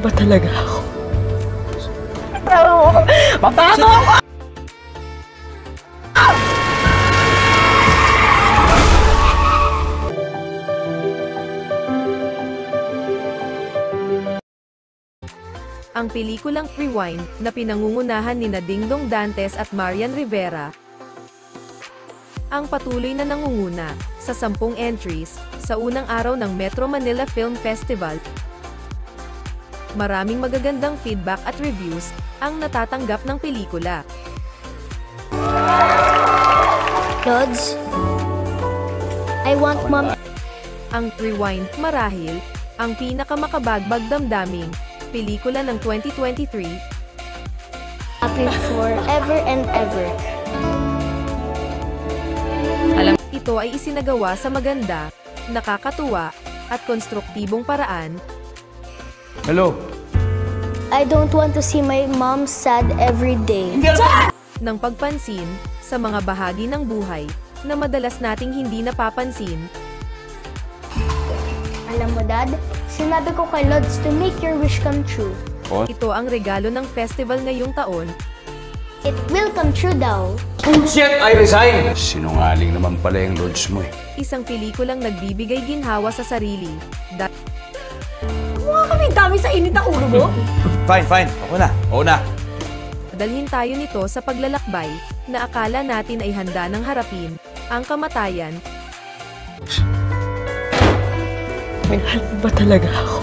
ba talaga ako? Papago ako! Ang pelikulang Rewind na pinangungunahan ni Dingdong Dantes at Marian Rivera ang patuloy na nangunguna sa 10 entries sa unang araw ng Metro Manila Film Festival. Maraming magagandang feedback at reviews ang natatanggap ng pelikula. Lods, I want mom. Ang Rewind marahil ang pinakamakabagbag damdaming pelikula ng 2023. Happy forever and ever. Ito ay isinagawa sa maganda, nakakatuwa, at konstruktibong paraan. Hello? I don't want to see my mom sad every day. Ng pagpansin sa mga bahagi ng buhay na madalas nating hindi napapansin. Alam mo, Dad, sinabi ko kay Lods to make your wish come true. Ito ang regalo ng festival ngayong taon. It will come true daw. Bullshit! I resign! Sinungaling naman pala yung Lods mo eh. Isang pelikulang nagbibigay ginhawa sa sarili. Mukha kami dami sa init ang ulo mo. Fine. Oo na. Dalhin tayo nito sa paglalakbay na akala natin ay handa ng harapin ang kamatayan. Mahal ba talaga ako?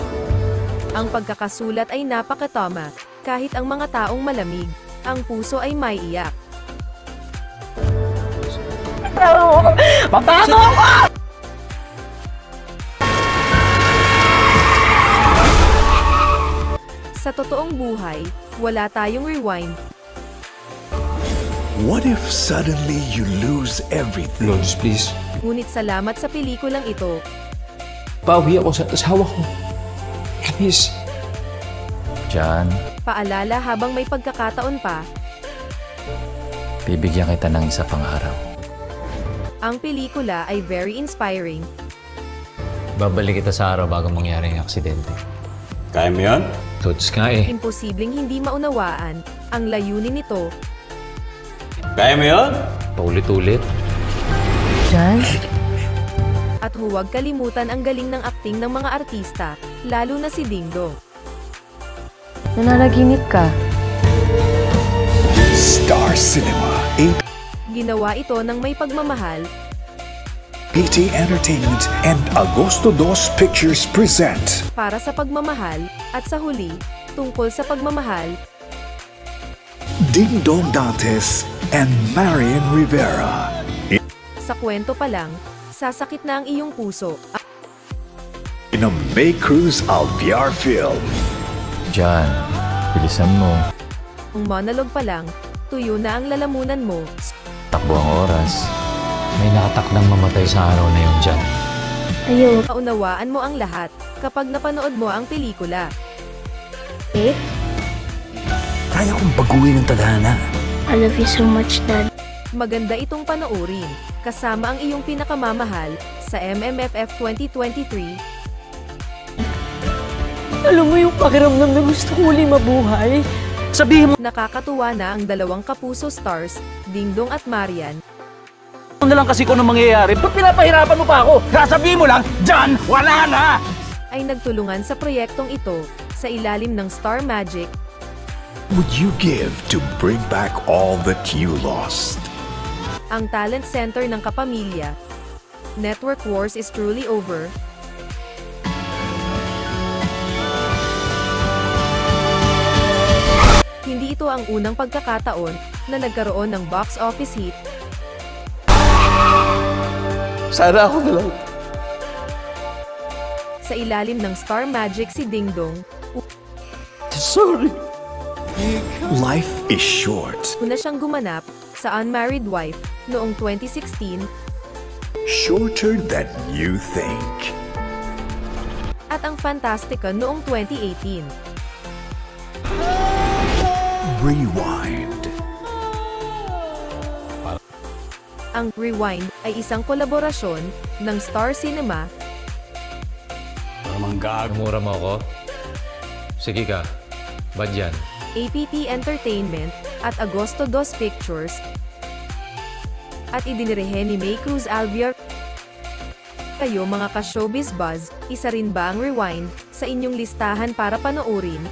Ang pagkakasulat ay napakatama, kahit ang mga taong malamig, ang puso ay may iyak. Papago ako! Sa totoong buhay, wala tayong rewind. What if suddenly you lose everything? Lods, please. Ngunit salamat sa pelikulang ito, Pauwi ako sa asawa ko. Please. Jan, paalala habang may pagkakataon pa, bibigyan kita ng isa pang araw. ang pelikula ay very inspiring. Babalik kita sa araw bago mangyari ang aksidente. Kaya mo yan? Tuts nga eh. Imposibleng hindi maunawaan ang layunin nito. Kaya mo yan? Paulit-ulit. Jan? At huwag kalimutan ang galing ng akting ng mga artista, lalo na si Dingdong. Nananaginip ka. Star Cinema, Ginawa ito ng may pagmamahal. APT Entertainment and Agosto Dos Pictures present Para sa pagmamahal, at sa huli, tungkol sa pagmamahal, Dingdong Dantes and Marian Rivera. sa kwento pa lang, sasakit na ang iyong puso. In a May Cruz Alviar film. Jan, bilisan mo. Ang monologue pa lang, tuyo na ang lalamunan mo. Takbo ang oras. May nakatakdang mamatay sa araw na yun, Jan. Ayun. Maunawaan mo ang lahat kapag napanood mo ang pelikula. Eh? Kaya kong baguhin ang tadhana. I love you so much, Dad. Maganda itong panoorin, kasama ang iyong pinakamamahal sa MMFF 2023. Alam mo yung pakiramdam na gusto ko uli mabuhay? Sabihin mo Nakakatuwa na ang dalawang kapuso stars, Dingdong at Marian, na lang kasi kung anong mangyayari. Ba't pinapahirapan mo pa ako? Sasabihin mo lang, Jan, wala na! ay nagtulungan sa proyektong ito sa ilalim ng Star Magic. Would you give to bring back all that you lost? Ang talent center ng kapamilya. Network Wars is truly over. Hindi ito ang unang pagkakataon na nagkaroon ng box office hit. Sana ako na lang. Sa ilalim ng Star Magic si Dingdong, Sorry. Life is short. una siyang gumanap sa Unmarried Wife noong 2016 Shorter than you think. at ang Fantastica noong 2018. Rewind. Ang Rewind ay isang kolaborasyon ng Star Cinema, Manggago. Mura mo ako? Sige ka. Ba't yan? APT Entertainment, at Agosto 2 Pictures, at idinirehe ni May Cruz Alviar. Kayo mga ka-showbiz buzz, isa rin ba ang Rewind sa inyong listahan para panoorin?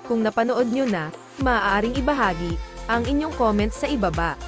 Kung napanood nyo na, maaaring ibahagi ang inyong comments sa ibaba.